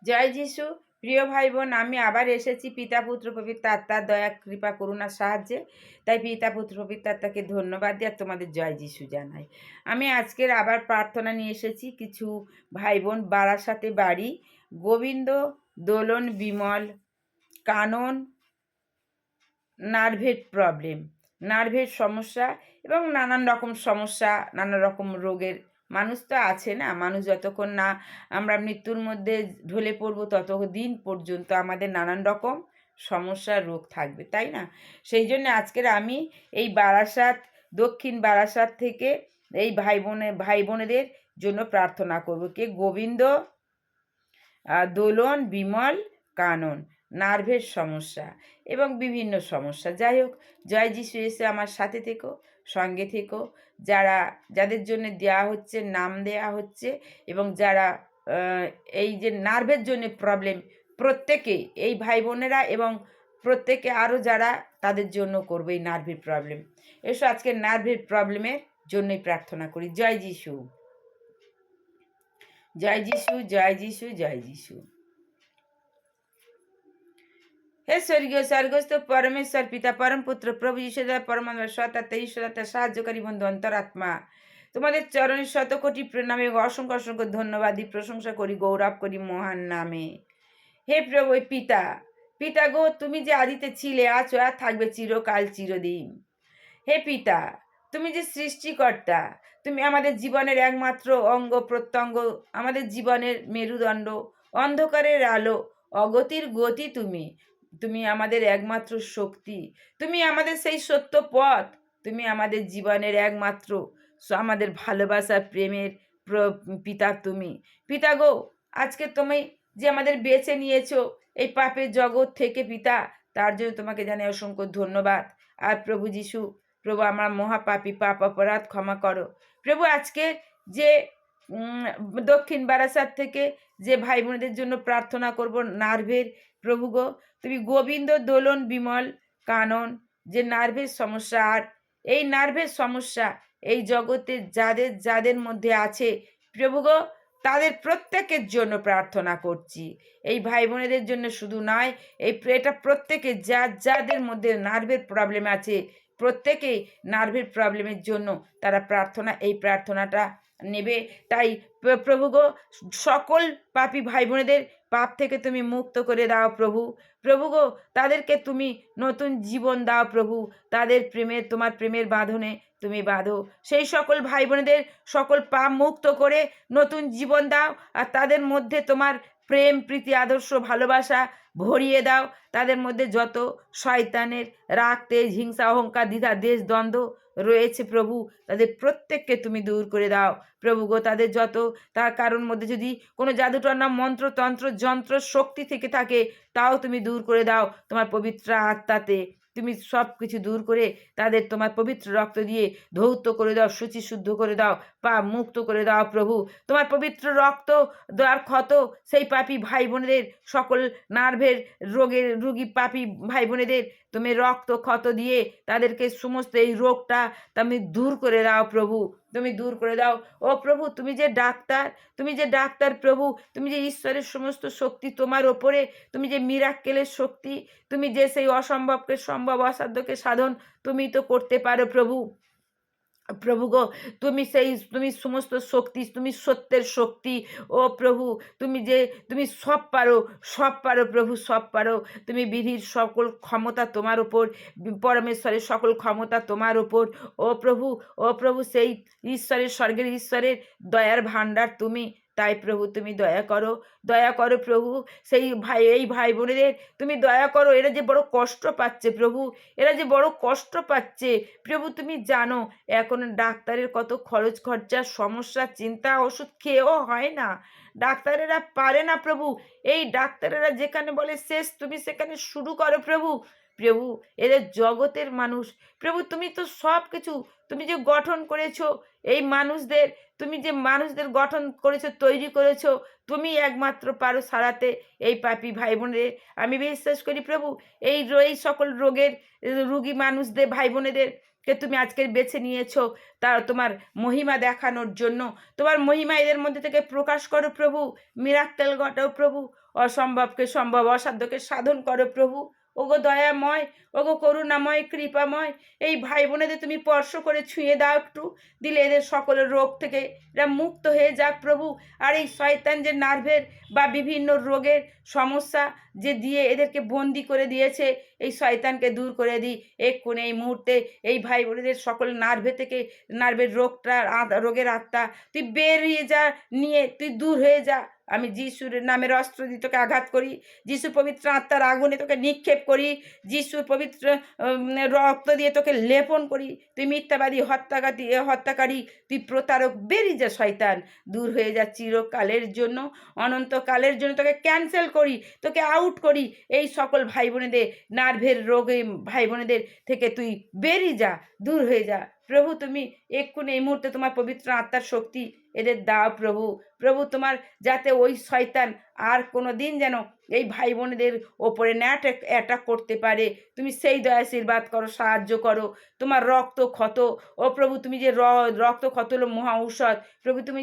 জয় যিশু। প্রিয় ভাই বোন, আমি আবার এসেছি পিতা পুত্র পবিত্র আত্মার দয়া কৃপা করুণার সাহায্যে। তাই পিতা পুত্র পবিত্র আত্মাকে ধন্যবাদ দিয়ে আর তোমাদের জয় যিশু জানাই। আমি আজকের আবার প্রার্থনা নিয়ে এসেছি। কিছু ভাই বোন বারাসাতে বাড়ি, গোবিন্দ, দোলন, বিমল, কানন, নার্ভের প্রবলেম, নার্ভের সমস্যা এবং নানান রকম সমস্যা, নানা রকম রোগের মানুষ তো আছে না। মানুষ যতক্ষণ না আমরা মৃত্যুর মধ্যে ঢলে পড়বো ততদিন পর্যন্ত আমাদের নানান রকম সমস্যা রোগ থাকবে, তাই না? সেই জন্য আজকের আমি এই বারাসাত, দক্ষিণ বারাসাত থেকে এই ভাই বোনেদের জন্য প্রার্থনা করব। কে? গোবিন্দ, দোলন, বিমল, কানন, নার্ভের সমস্যা এবং বিভিন্ন সমস্যা। যাই হোক, জয় যিশু এসে আমার সাথে থেকো, সঙ্গে থেকো। যাদের জন্য দেওয়া হচ্ছে, নাম দেয়া হচ্ছে, এবং যারা এই যে নার্ভের জন্য প্রবলেম, প্রত্যেকে এই ভাই বোনেরা এবং প্রত্যেকে আরও যারা, তাদের জন্য করবো এই নার্ভের প্রবলেম। এসো আজকে নার্ভের প্রবলেমের জন্যই প্রার্থনা করি। জয় যিশু, জয় যিশু, জয় যিশু, জয় যিশু। হে স্বর্গস্থ পরমেশ্বর পিতা, পরম পুত্র প্রভু যীশু পরমাত্মা সত্তা ঈশ্বরতা সাহায্যকারী বন্ধু অন্তরাত্মা, তোমাদের চরণের শতকোটি প্রণাম এবং অসংখ্য অসংখ্য ধন্যবাদ প্রশংসা করি, গৌরব করি মহান নামে। হে প্রভু পিতা, পিতা গো, তুমি যে আদিতে ছিলে, আছো আর থাকবে চিরকাল চিরদিন। হে পিতা, তুমি যে সৃষ্টিকর্তা, তুমি আমাদের জীবনের একমাত্র অঙ্গ প্রত্যঙ্গ, আমাদের জীবনের মেরুদণ্ড, অন্ধকারের আলো, অগতির গতি। তুমি আমাদের একমাত্র শক্তি, তুমি আমাদের সেই সত্য পথ, তুমি আমাদের জীবনের একমাত্র, আমাদের ভালোবাসার প্রেমের পিতা তুমি। পিতা গো, আজকে তুমি যে আমাদের বেছে নিয়েছো এই পাপের জগৎ থেকে পিতা, তার জন্য তোমাকে জানাই অসংখ্য ধন্যবাদ। আর প্রভু যিশু, প্রভু আমার মহাপাপী, পাপ অপরাধ ক্ষমা করো। প্রভু আজকে যে দক্ষিণ বারাসাত থেকে যে ভাই বোনদের জন্য প্রার্থনা করব নার্ভের, প্রভু গো, তুমি গোবিন্দ, দোলন, বিমল, কানন, যে নার্ভের সমস্যা, আর এই নার্ভের সমস্যা এই জগতে যাদের যাদের মধ্যে আছে প্রভু গো, তাদের প্রত্যেকের জন্য প্রার্থনা করছি। এই ভাই বোনেদের জন্য শুধু নয়, এটা প্রত্যেকে যাদের মধ্যে নার্ভের প্রবলেম আছে, প্রত্যেকেই নার্ভের প্রবলেমের জন্য তারা এই প্রার্থনাটা নেবে। তাই প্রভু গো, সকল পাপী ভাই বোনেদের পাপ থেকে তুমি মুক্ত করে দাও প্রভু। প্রভু গো, তাদেরকে তুমি নতুন জীবন দাও প্রভু। তাদের তোমার প্রেমের বাঁধনে তুমি বাঁধো। সেই সকল ভাই বোনেদের সকল পাপ মুক্ত করে নতুন জীবন দাও, আর তাদের মধ্যে তোমার প্রেম, প্রীতি, আদর্শ, ভালোবাসা ভরিয়ে দাও। তাদের মধ্যে যত শয়তানের রাগ, তেজ, হিংসা, অহংকার, দ্বিধা, দেশ, দ্বন্দ্ব রয়েছে প্রভু, তাদের প্রত্যেককে তুমি দূর করে দাও প্রভু গো। তাদের তার কারোর মধ্যে যদি কোনো জাদুটনা, মন্ত্র, তন্ত্র, যন্ত্র, শক্তি থেকে থাকে, তাও তুমি দূর করে দাও তোমার পবিত্র আত্মাতে। তুমি সব কিছু দূর করে তাদের তোমার পবিত্র রক্ত দিয়ে ধৌত করে দাও, শুচি শুদ্ধ করে দাও, পাপ মুক্ত করে দাও প্রভু। তোমার পবিত্র রক্ত দেওয়ার ক্ষত সেই পাপী ভাই বোনেদের, সকল নার্ভের রোগী পাপী ভাই বোনেদের তুমি রক্ত ক্ষত দিয়ে তাদেরকে সমস্ত এই রোগটা তুমি দূর করে দাও প্রভু। তুমি দূর করে দাও ও প্রভু। তুমি যে ডাক্তার প্রভু, তুমি যে ঈশ্বরের সমস্ত শক্তি তোমার ওপরে, তুমি যে মিরাক্কেলের শক্তি, তুমি যে সেই অসম্ভবকে সম্ভব, অসাধ্যকে সাধন তুমি তো করতে পারো প্রভু। প্রভু গো, তুমি সমস্ত শক্তি, তুমি সত্যের শক্তি ও প্রভু। তুমি সব পারো প্রভু, সব পারো। তুমি বিধির সকল ক্ষমতা তোমার ওপর, পরমেশ্বরের সকল ক্ষমতা তোমার ওপর ও প্রভু সেই স্বর্গের ঈশ্বরের দয়ার ভাণ্ডার তুমি। তাই প্রভু তুমি দয়া করো প্রভু। এই ভাই বোনেদের তুমি দয়া করো। এরা যে বড় কষ্ট পাচ্ছে প্রভু, এরা যে বড় কষ্ট পাচ্ছে প্রভু, তুমি জানো এখন ডাক্তারের কত খরচ খরচা, সমস্যা, চিন্তা, ওষুধ খেয়েও হয় না। ডাক্তারেরা পারে না প্রভু। এই ডাক্তারেরা যেখানে বলে শেষ, তুমি সেখানে শুরু করো প্রভু। প্রভু, এদের জগতের মানুষ প্রভু, তুমি তো সব কিছু, তুমি যে গঠন করেছো এই মানুষদের, তুমি যে মানুষদের গঠন করেছো, তৈরি করেছো, তুমি একমাত্র পারো সারাতে এই পাপী ভাই বোনেদের। আমি বিশ্বাস করি প্রভু, এই সকল রোগের রুগী মানুষদের, ভাই বোনেদের কে তুমি আজকে বেছে নিয়েছো তার তোমার মহিমা দেখানোর জন্য। তোমার মহিমা এদের মধ্যে থেকে প্রকাশ করো প্রভু, মিরাক্কেল ঘটাও প্রভু, অসম্ভবকে সম্ভব, অসাধ্যকে সাধন করো প্রভু। ওগো দয়াময়, ওগো করুণাময়, কৃপাময়, এই ভাই বোনেদের তুমি স্পর্শ করে ছুঁয়ে দাও একটু, দিলে এদের সকলের রোগ থেকে এরা মুক্ত হয়ে যাক প্রভু। আর এই শয়তান যে নার্ভের বা বিভিন্ন রোগের সমস্যা যে দিয়ে এদেরকে বন্দি করে দিয়েছে, এই শয়তানকে দূর করে দিই এক্ষুনি এই মুহূর্তে। এই ভাই বোনেদের সকল নার্ভে থেকে, নার্ভের রোগের আত্মা তুই বেরিয়ে যা, নিয়ে তুই দূর হয়ে যা। আমি যিশুর নামের অস্ত্র দিয়ে তোকে আঘাত করি, যিশু পবিত্র আত্মার আগুনে তোকে নিক্ষেপ করি, যিশুর পবিত্র রক্ত দিয়ে তোকে লেপন করি। তুই মিথ্যাবাদী, হত্যাকারী, তুই প্রতারক, বেরিয়ে যা শয়তান, দূর হয়ে যা চিরকালের জন্য, অনন্তকালের জন্য তোকে ক্যান্সেল করি, তোকে আউট করি। এই সকল ভাই বোনেদের নার্ভের রোগে ভাই বোনেদের থেকে তুই বেরিয়ে যা, দূর হয়ে যা প্রভু। তুমি এক্ষুনি এই মুহূর্তে তোমার পবিত্র আত্মার শক্তি এদের দাও প্রভু। প্রভু তোমার যাতে ওই শয়তান আর কোনো দিন যেন এই ভাই বোনেদের ওপরে অ্যাটাক করতে পারে, তুমি সেই দয়া আশীর্বাদ করো, সাহায্য করো। তোমার রক্ত ক্ষত, ও প্রভু তুমি যে রক্ত ক্ষত হলো মহা ঔষধ প্রভু, তুমি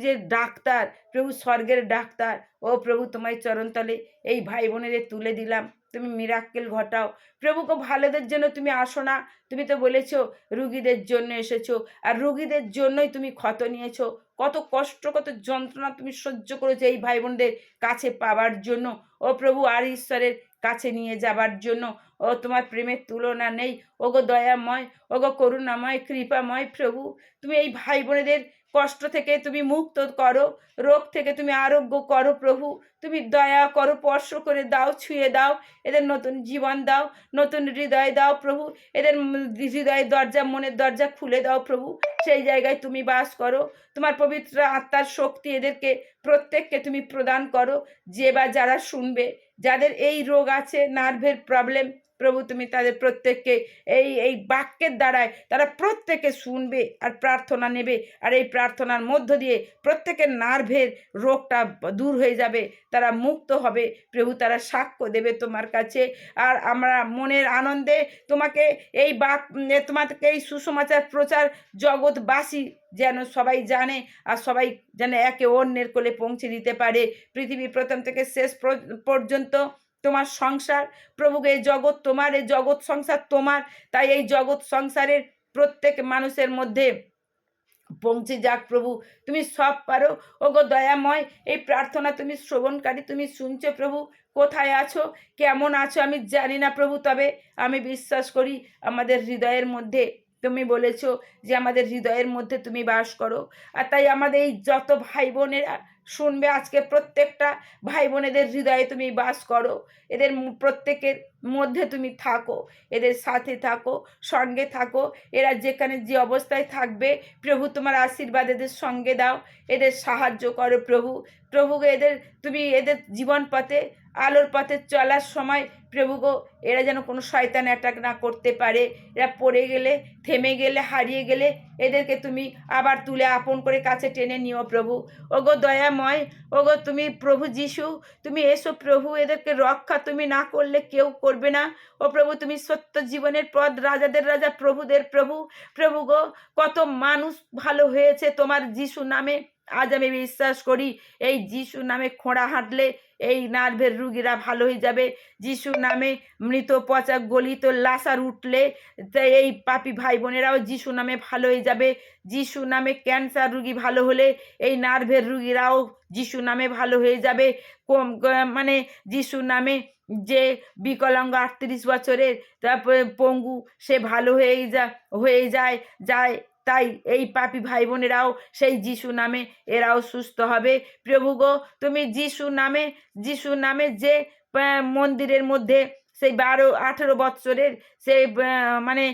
যে ডাক্তার প্রভু, স্বর্গের ডাক্তার, ও প্রভু তোমার চরণতলে এই ভাই বোনেদের তুলে দিলাম, তুমি মিরাক্কেল ঘটাও প্রভু। গো ভালোদের জন্য তুমি আসো না, তুমি তো বলেছো রুগীদের জন্য এসেছো, আর রুগীদের জন্যই তুমি ক্ষত নিয়েছো। কত কষ্ট, কত যন্ত্রণা তুমি সহ্য করেছো এই ভাই বোনদের কাছে পাওয়ার জন্য, ও প্রভু আর ঈশ্বরের কাছে নিয়ে যাবার জন্য। ও তোমার প্রেমের তুলনা নেই। ওগো দয়াময়, ওগো করুণাময়, কৃপাময় প্রভু, তুমি এই ভাই বোনেদের কষ্ট থেকে তুমি মুক্ত করো, রোগ থেকে তুমি আরোগ্য করো প্রভু। তুমি দয়া করো, স্পর্শ করে দাও, ছুঁয়ে দাও, এদের নতুন জীবন দাও, নতুন হৃদয় দাও প্রভু। এদের হৃদয়ের দরজা, মনের দরজা খুলে দাও প্রভু, সেই জায়গায় তুমি বাস করো। তোমার পবিত্র আত্মার শক্তি এদেরকে প্রত্যেককে তুমি প্রদান করো। যে বা যারা শুনবে, যাদের এই রোগ আছে, নার্ভের প্রবলেম প্রভু, তুমি তাদের প্রত্যেককে এই বাক্যের দ্বারায় তারা প্রত্যেকে শুনবে আর প্রার্থনা নেবে, আর এই প্রার্থনার মধ্য দিয়ে প্রত্যেকের নার্ভের রোগটা দূর হয়ে যাবে, তারা মুক্ত হবে প্রভু, তারা সাক্ষ্য দেবে তোমার কাছে। আর আমরা মনের আনন্দে তোমাকে তোমাকে এই সুসমাচার প্রচার জগৎবাসী যেন সবাই জানে, আর সবাই যেন একে অন্যের কোলে পৌঁছে দিতে পারে। পৃথিবীর প্রথম থেকে শেষ পর্যন্ত তোমার সংসার প্রভু, এই জগৎ তোমার, এই জগৎ সংসার তোমার, তাই এই জগৎ সংসারের প্রত্যেক মানুষের মধ্যে পৌঁছে যাক প্রভু, তুমি সব পারো। ওগো দয়াময়, এই প্রার্থনা তুমি শ্রবণকারী, তুমি শুনছো প্রভু। কোথায় আছো, কেমন আছো আমি জানি না প্রভু, তবে আমি বিশ্বাস করি আমাদের হৃদয়ের মধ্যে তুমি বলেছো যে আমাদের হৃদয়ের মধ্যে তুমি বাস করো। আর তাই আমাদের এই যত ভাই বোনেরা শুনবে আজকে, প্রত্যেকটা ভাই বোনেদের হৃদয়ে তুমি বাস করো, এদের প্রত্যেকের মধ্যে তুমি থাকো, এদের সাথে থাকো, সঙ্গে থাকো। এরা যেখানে যে অবস্থায় থাকবে প্রভু, তোমার আশীর্বাদ এদের সঙ্গে দাও, এদের সাহায্য করো প্রভু। প্রভু এদের তুমি এদের জীবন পথে, আলোর পথে চলার সময় প্রভু গো, এরা যেন কোনো শয়তান অ্যাটাক না করতে পারে। এরা পড়ে গেলে, থেমে গেলে, হারিয়ে গেলে এদেরকে তুমি আবার তুলে আপন করে কাছে টেনে নিও প্রভু। ওগো দয়াময়, ওগো তুমি প্রভু যিশু, তুমি এসো প্রভু, এদেরকে রক্ষা তুমি না করলে কেউ করবে না। ও প্রভু তুমি সত্য জীবনের পথ, রাজাদের রাজা, প্রভুদের প্রভু। প্রভু গো, কত মানুষ ভালো হয়েছে তোমার যিশু নামে। আজ আমি বিশ্বাস করি এই যিশু নামে খোঁড়া হাঁটলে এই নার্ভের রুগীরা ভালো হয়ে যাবে। যিশু নামে মৃত পচা গলিত লাশার উঠলে এই পাপী ভাই বোনেরাও যিশু নামে ভালো হয়ে যাবে। যিশু নামে ক্যান্সার রুগী ভালো হলে এই নার্ভের রুগীরাও যিশু নামে ভালো হয়ে যাবে। মানে যিশু নামে যে বিকলাঙ্গ 38 বছরের, তারপরে পঙ্গু, সে ভালো হয়ে যায়। তাই এই পাপী ভাই বোনেরাও সেই যিশু নামে এরাও সুস্থ হবে। প্রভু গো, তুমি যিশু নামে যে মন্দিরের মধ্যে সেই 18 বৎসরের সেই মানে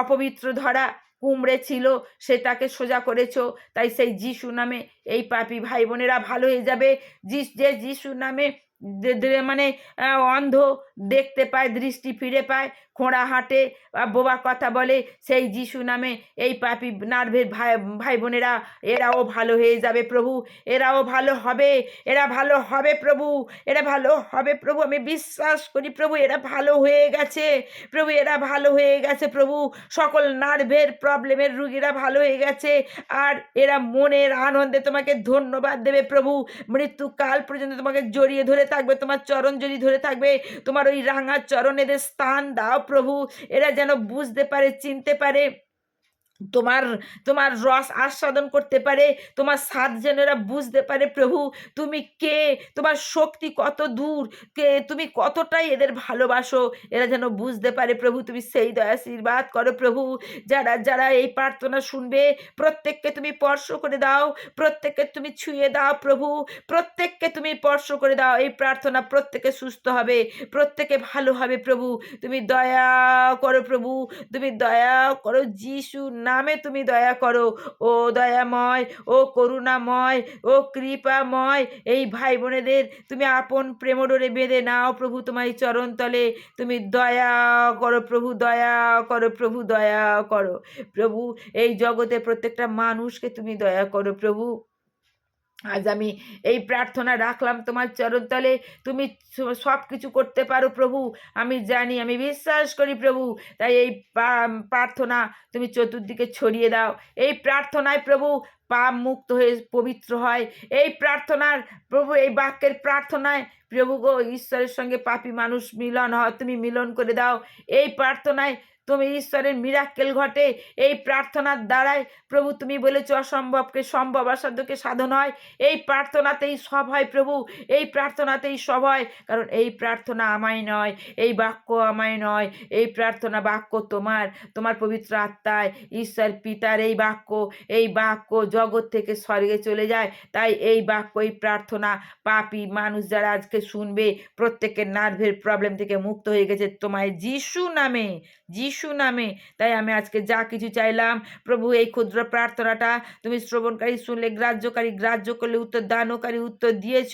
অপবিত্র ধরা কুমড়ে ছিল, সে তাকে সোজা করেছো, তাই সেই যিশু নামে এই পাপী ভাই বোনেরা ভালো হয়ে যাবে। যে যিশু নামে মানে অন্ধ দেখতে পায়, দৃষ্টি ফিরে পায়, খোঁড়া হাঁটে বোবা কথা বলে, সেই যিশু নামে এই পাপী নার্ভের ভাই ভাই বোনেরা এরাও ভালো হয়ে যাবে প্রভু, এরাও ভালো হবে, এরা ভালো হবে প্রভু, এরা ভালো হবে প্রভু। আমি বিশ্বাস করি প্রভু এরা ভালো হয়ে গেছে প্রভু, এরা ভালো হয়ে গেছে প্রভু। সকল নার্ভের প্রবলেমের রুগীরা ভালো হয়ে গেছে, আর এরা মনের আনন্দে তোমাকে ধন্যবাদ দেবে প্রভু। মৃত্যুকাল পর্যন্ত তোমাকে জড়িয়ে ধরে থাকবে, তোমার চরণ জড়িয়ে ধরে থাকবে, তোমার ওই রাঙা চরণ এদের স্থান দাও প্রভু। এরা যেন বুঝতে পারে, চিনতে পারে, তোমার তোমার রস আস্বাদন করতে পারে, তোমার স্বাদ যেন এরা বুঝতে পারে প্রভু। তুমি কে, তোমার শক্তি কত দূর, কে তুমি কতটাই এদের ভালোবাসো, এরা যেন বুঝতে পারে প্রভু। তুমি সেই দয়া আশীর্বাদ করো প্রভু। যারা যারা এই প্রার্থনা শুনবে প্রত্যেককে তুমি স্পর্শ করে দাও, প্রত্যেককে তুমি ছুঁয়ে দাও প্রভু, প্রত্যেককে তুমি স্পর্শ করে দাও। এই প্রার্থনা প্রত্যেকে সুস্থ হবে, প্রত্যেকে ভালো হবে প্রভু। তুমি দয়া করো প্রভু, তুমি দয়া করো, যিশু নামে তুমি দয়া করো। ও দয়াময়, ও করুণাময়, ও কৃপাময়, এই ভাই বোনেদের তুমি আপন প্রেমডোরে বেঁধে নাও প্রভু তোমার এই চরণ তলে। তুমি দয়া করো প্রভু, দয়া করো প্রভু, দয়া করো প্রভু। এই জগতে প্রত্যেকটা মানুষকে তুমি দয়া করো প্রভু। আজ আমি এই প্রার্থনা রাখলাম তোমার চরণতলে, তুমি সব কিছু করতে পারো প্রভু, আমি জানি, আমি বিশ্বাস করি প্রভু। তাই এই প্রার্থনা তুমি চতুর্দিকে ছড়িয়ে দাও। এই প্রার্থনায় প্রভু পাপ মুক্ত হয়ে পবিত্র হয়। এই প্রার্থনার প্রভু, এই বাক্যের প্রার্থনায় প্রভু গো ঈশ্বরের সঙ্গে পাপী মানুষ মিলন হয়, তুমি মিলন করে দাও। এই প্রার্থনায় তুমি ঈশ্বরের মিরাক্কেল ঘটে। এই প্রার্থনার দ্বারাই প্রভু তুমি বলেছ অসম্ভবকে সম্ভব, অসাধ্যকে সাধন হয়। এই প্রার্থনাতেই সব হয় প্রভু, এই প্রার্থনাতেই সব হয়। কারণ এই প্রার্থনা আমায় নয়, এই বাক্য আমায় নয়, এই প্রার্থনা বাক্য তোমার, তোমার পবিত্র আত্মায় ঈশ্বর পিতার এই বাক্য জগৎ থেকে স্বর্গে চলে যায়। তাই এই বাক্য, এই প্রার্থনা পাপী মানুষ যারা আজকে শুনবে প্রত্যেকের নার্ভের প্রবলেম থেকে মুক্ত হয়ে গেছে তোমায় যিশু নামে, যিশু নামে। তাই আমি আজকে যা কিছু চাইলাম প্রভু, এই ক্ষুদ্র প্রার্থনাটা তুমি শ্রবণকারী শুনলে, গ্রাহ্যকারী গ্রাহ্য করলে, উত্তর দানকারী উত্তর দিয়েছ।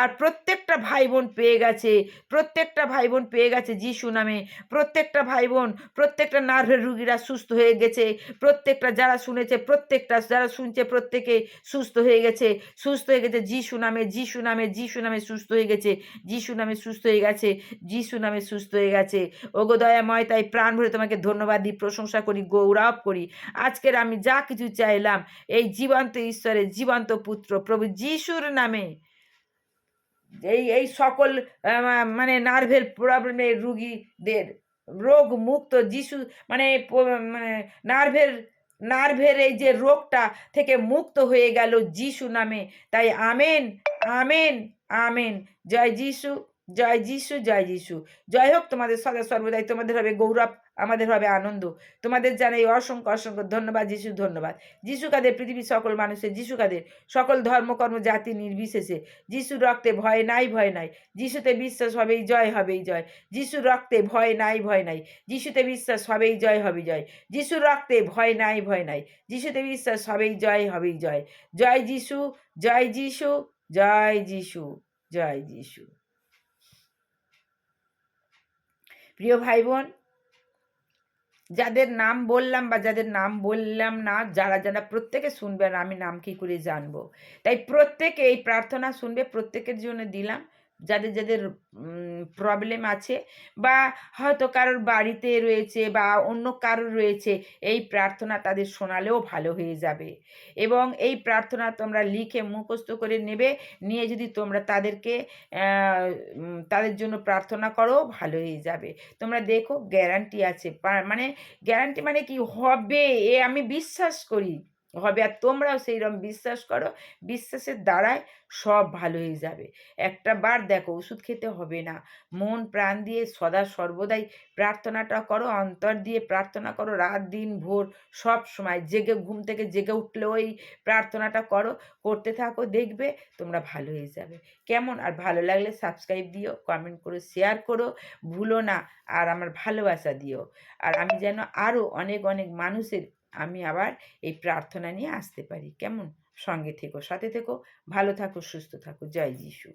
আর প্রত্যেকটা ভাই বোন পেয়ে গেছে, প্রত্যেকটা ভাই বোন পেয়ে গেছে যিশু নামে। প্রত্যেকটা ভাই বোন, প্রত্যেকটা নার্ভের রুগীরা সুস্থ হয়ে গেছে, প্রত্যেকটা যারা শুনেছে, প্রত্যেকটা যারা শুনছে প্রত্যেকে সুস্থ হয়ে গেছে, সুস্থ হয়ে গেছে যিশু নামে, যিশু নামে, যিশু নামে সুস্থ হয়ে গেছে, যিশু নামে সুস্থ হয়ে গেছে, যিশু নামে সুস্থ হয়ে গেছে। ওগো দয়াময়, তাই প্রাণ ভরে তোমাকে ধন্যবাদ দিই, প্রশংসা করি, গৌরব করি। আজকের আমি যা কিছু চাইলাম এই জীবন্ত ঈশ্বরের জীবন্ত পুত্র প্রভু যিশুর নামে, এই এই সকল মানে নার্ভের প্রবলেমের রুগীদের রোগ মুক্ত যিশু, মানে মানে নার্ভের নার্ভের এই যে রোগটা থেকে মুক্ত হয়ে গেল যিশু নামে। তাই আমেন, আমেন, আমেন। জয় যিশু, জয় যিশু, জয় যিশু। জয় হোক তোমাদের সদা সর্বদাই, তোমাদের হবে গৌরব, আমাদের হবে আনন্দ। তোমাদের জানাই অসংখ্য অসংখ্য ধন্যবাদ যিশু, ধন্যবাদ। যিশু কাদের পৃথিবীর সকল মানুষের, যিশু কাদের সকল ধর্মকর্ম জাতি নির্বিশেষে, যিশুর রক্তে ভয় নাই, ভয় নাই। যিশুতে বিশ্বাস হবেই জয়, হবেই জয়। যিশুর রক্তে ভয় নাই, ভয় নাই। যিশুতে বিশ্বাস হবেই জয়, হবে জয়। যিশুর রক্তে ভয় নাই, ভয় নাই। যিশুতে বিশ্বাস হবেই জয়, হবেই জয়। জয় যিশু, জয় যিশু, জয় যিশু, জয় যিশু। প্রিয় ভাই বোন, যাদের নাম বললাম বা যাদের নাম বললাম না, যারা যারা প্রত্যেকে শুনবেন, আমি নাম কি করে জানবো? তাই প্রত্যেকে এই প্রার্থনা শুনবে, প্রত্যেকের জন্য দিলাম। যাদের যাদের প্রবলেম আছে, বা হয়তো কারোর বাড়িতে রয়েছে বা অন্য কারোর রয়েছে, এই প্রার্থনা তাদের শোনালেও ভালো হয়ে যাবে। এবং এই প্রার্থনা তোমরা লিখে মুখস্থ করে নেবে, নিয়ে যদি তোমরা তাদেরকে তাদের জন্য প্রার্থনা করো, ভালো হয়ে যাবে। তোমরা দেখো গ্যারান্টি আছে, মানে গ্যারান্টি মানে কি হবে, এ আমি বিশ্বাস করি হবে। আর তোমরাও সেইরকম বিশ্বাস করো, বিশ্বাসের দ্বারাই সব ভালো হয়ে যাবে। একটা বার দেখো, ওষুধ খেতে হবে না। মন প্রাণ দিয়ে সদা সর্বদাই প্রার্থনাটা করো, অন্তর দিয়ে প্রার্থনা করো, রাত দিন ভোর সব সময় জেগে, ঘুম থেকে জেগে উঠলে ওই প্রার্থনাটা করো, করতে থাকো, দেখবে তোমরা ভালো হয়ে যাবে। কেমন? আর ভালো লাগলে সাবস্ক্রাইব দিও, কমেন্ট করো, শেয়ার করো, ভুলো না। আর আমার ভালোবাসা দিও। আর আমি যেন আরও অনেক অনেক মানুষের আমি আবার এই প্রার্থনা নিয়ে আসতে পারি। কেমন? সঙ্গে থেকো, সাথে থেকো, ভালো থাকো, সুস্থ থাকো। জয় যিশু।